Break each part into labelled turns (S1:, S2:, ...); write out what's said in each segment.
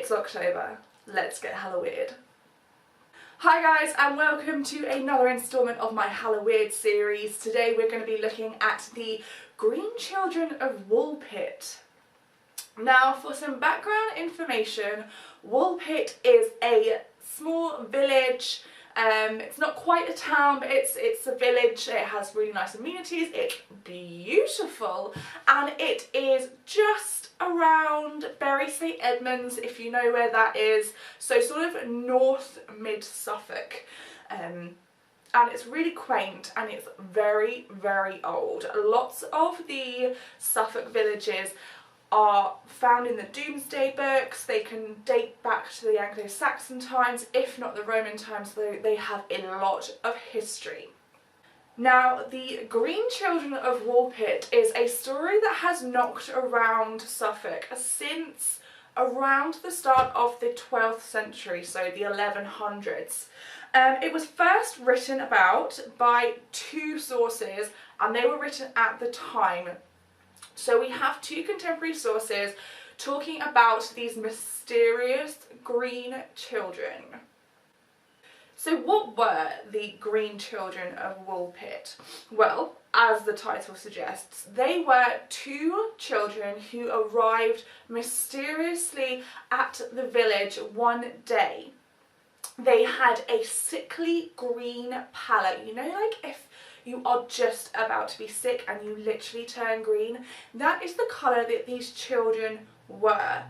S1: It's October. Let's get HalloWeird. Hi guys, and welcome to another instalment of my HalloWeird series. Today we're going to be looking at the Green Children of Woolpit. Now, for some background information, Woolpit is a small village. It's not quite a town, but it's a village. It has really nice amenities, it's beautiful, and it is just around Bury St Edmunds, if you know where that is, so sort of north mid Suffolk. And it's really quaint and it's very, very old. Lots of the Suffolk villages are found in the Domesday books. They can date back to the Anglo-Saxon times, if not the Roman times, though they have a lot of history. Now, the Green Children of Woolpit is a story that has knocked around Suffolk since around the start of the 12th century, so the 1100s. It was first written about by two sources, and they were written at the time. So we have two contemporary sources talking about these mysterious green children. So what were the Green Children of Woolpit? Well, as the title suggests, they were two children who arrived mysteriously at the village one day. They had a sickly green pallor. You know, like if you are just about to be sick and you literally turn green? That is the colour that these children were.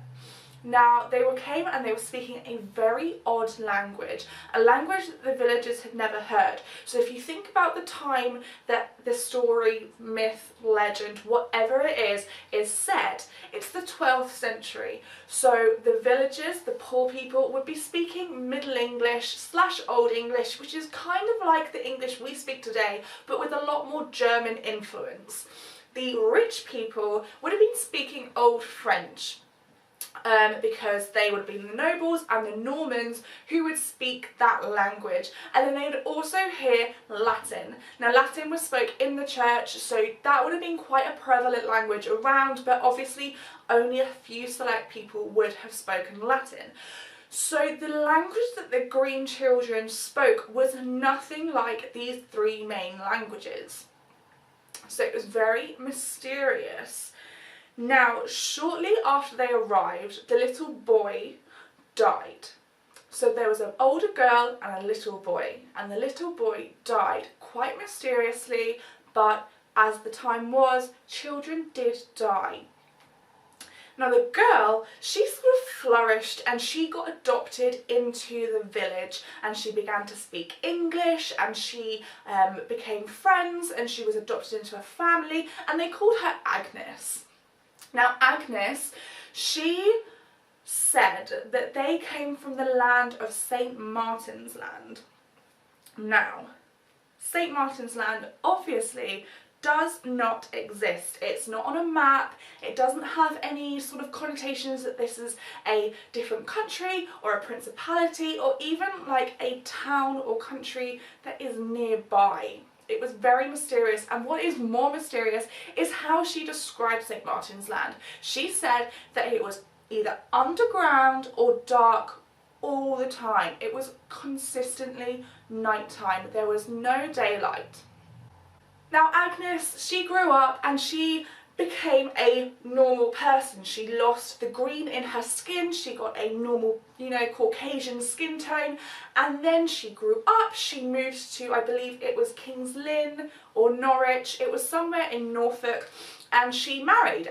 S1: Now, they came and they were speaking a very odd language, a language that the villagers had never heard. So if you think about the time that the story, myth, legend, whatever it is set, it's the 12th century. So the villagers, the poor people, would be speaking Middle English / Old English, which is kind of like the English we speak today, but with a lot more German influence. The rich people would have been speaking Old French, because they would have been the nobles and the Normans who would speak that language, and then they would also hear Latin. Now, Latin was spoke in the church, so that would have been quite a prevalent language around, but obviously only a few select people would have spoken Latin. So the language that the Green Children spoke was nothing like these three main languages. So it was very mysterious. Now, shortly after they arrived, the little boy died. So there was an older girl and a little boy, and the little boy died quite mysteriously, but as the time was, children did die. Now the girl, she sort of flourished and she got adopted into the village, and she began to speak English, and she became friends, and she was adopted into a family, and they called her Agnes. Now Agnes, she said that they came from the land of St Martin's Land. Now, St Martin's Land obviously does not exist. It's not on a map, it doesn't have any sort of connotations that this is a different country or a principality or even like a town or country that is nearby. It was very mysterious, and what is more mysterious is how she described St Martin's Land. She said that it was either underground or dark all the time. It was consistently nighttime. There was no daylight. Now Agnes, she grew up and she became a normal person. She lost the green in her skin, she got a normal, you know, Caucasian skin tone, and then she grew up, she moved to, I believe it was King's Lynn or Norwich, it was somewhere in Norfolk, and she married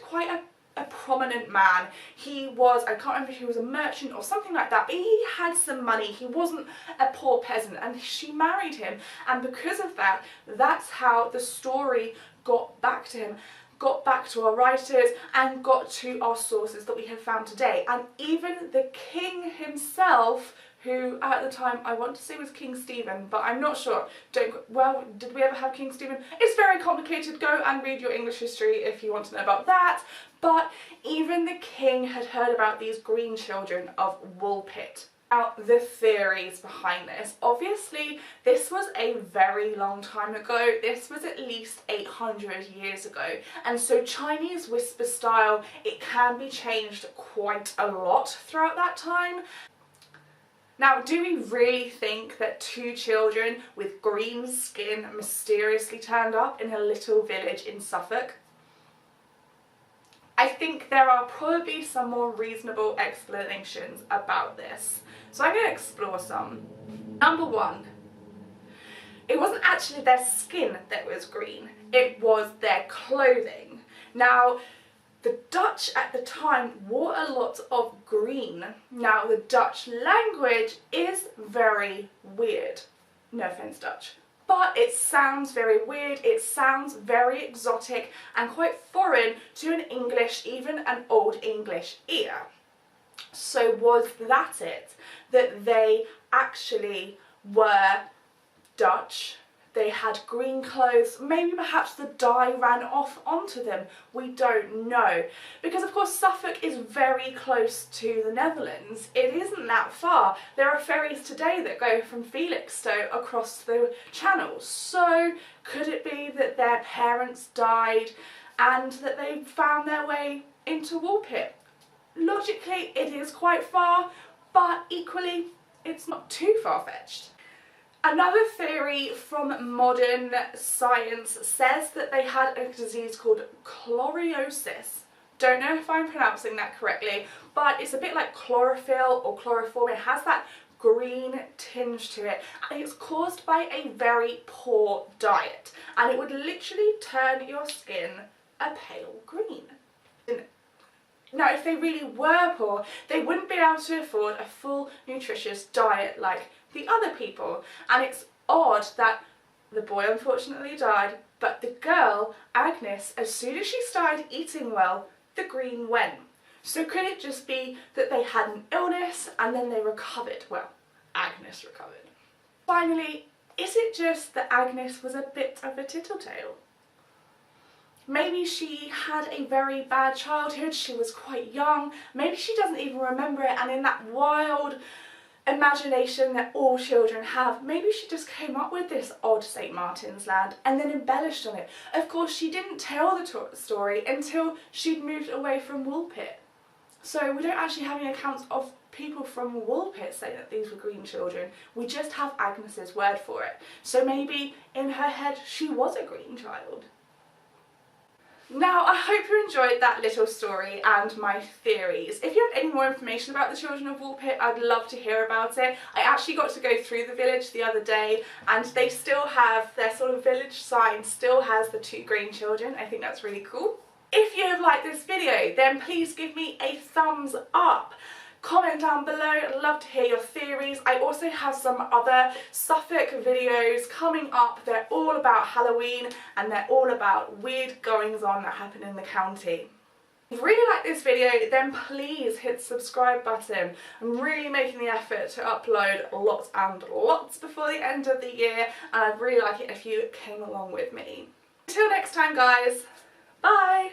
S1: quite a prominent man. He was, I can't remember if he was a merchant or something like that, but he had some money, he wasn't a poor peasant, and she married him, and because of that, that's how the story got back to him, got back to our writers, and got to our sources that we have found today. And even the king himself, who at the time I want to say was King Stephen, but I'm not sure. Well, did we ever have King Stephen? It's very complicated. Go and read your English history if you want to know about that. But even the king had heard about these Green Children of Woolpit. Now, the theories behind this. Obviously, this was a very long time ago. This was at least 800 years ago. And so Chinese whisper style, it can be changed quite a lot throughout that time. Now, do we really think that two children with green skin mysteriously turned up in a little village in Suffolk? I think there are probably some more reasonable explanations about this. So I'm going to explore some. Number one, it wasn't actually their skin that was green, it was their clothing. Now, the Dutch at the time wore a lot of green. Now, the Dutch language is very weird. No offence, Dutch. But it sounds very weird, it sounds very exotic and quite foreign to an English, even an Old English ear. So was that it? That they actually were Dutch? They had green clothes, maybe perhaps the dye ran off onto them, we don't know. Because of course Suffolk is very close to the Netherlands, it isn't that far. There are ferries today that go from Felixstowe across the channel. So could it be that their parents died and that they found their way into Woolpit? Logically it is quite far, but equally it's not too far-fetched. Another theory from modern science says that they had a disease called chloriosis. Don't know if I'm pronouncing that correctly, but it's a bit like chlorophyll or chloroform. It has that green tinge to it, and it's caused by a very poor diet, and it would literally turn your skin a pale green. Now, if they really were poor, they wouldn't be able to afford a full nutritious diet like the other people. And it's odd that the boy unfortunately died, but the girl, Agnes, as soon as she started eating well, the green went. So could it just be that they had an illness and then they recovered? Well, Agnes recovered. Finally, is it just that Agnes was a bit of a tattletale? Maybe she had a very bad childhood, she was quite young, maybe she doesn't even remember it, and in that wild imagination that all children have, maybe she just came up with this odd St. Martin's Land and then embellished on it. Of course, she didn't tell the story until she'd moved away from Woolpit. So we don't actually have any accounts of people from Woolpit saying that these were green children. We just have Agnes's word for it. So maybe in her head she was a green child. Now, I hope you enjoyed that little story and my theories. If you have any more information about the Children of Woolpit, I'd love to hear about it. I actually got to go through the village the other day, and they still have their sort of village sign still has the two green children. I think that's really cool. If you have liked this video, then please give me a thumbs up. Comment down below, I'd love to hear your theories. I also have some other Suffolk videos coming up. They're all about Halloween and they're all about weird goings on that happen in the county. If you really like this video, then please hit the subscribe button. I'm really making the effort to upload lots and lots before the end of the year, and I'd really like it if you came along with me. Until next time guys, bye!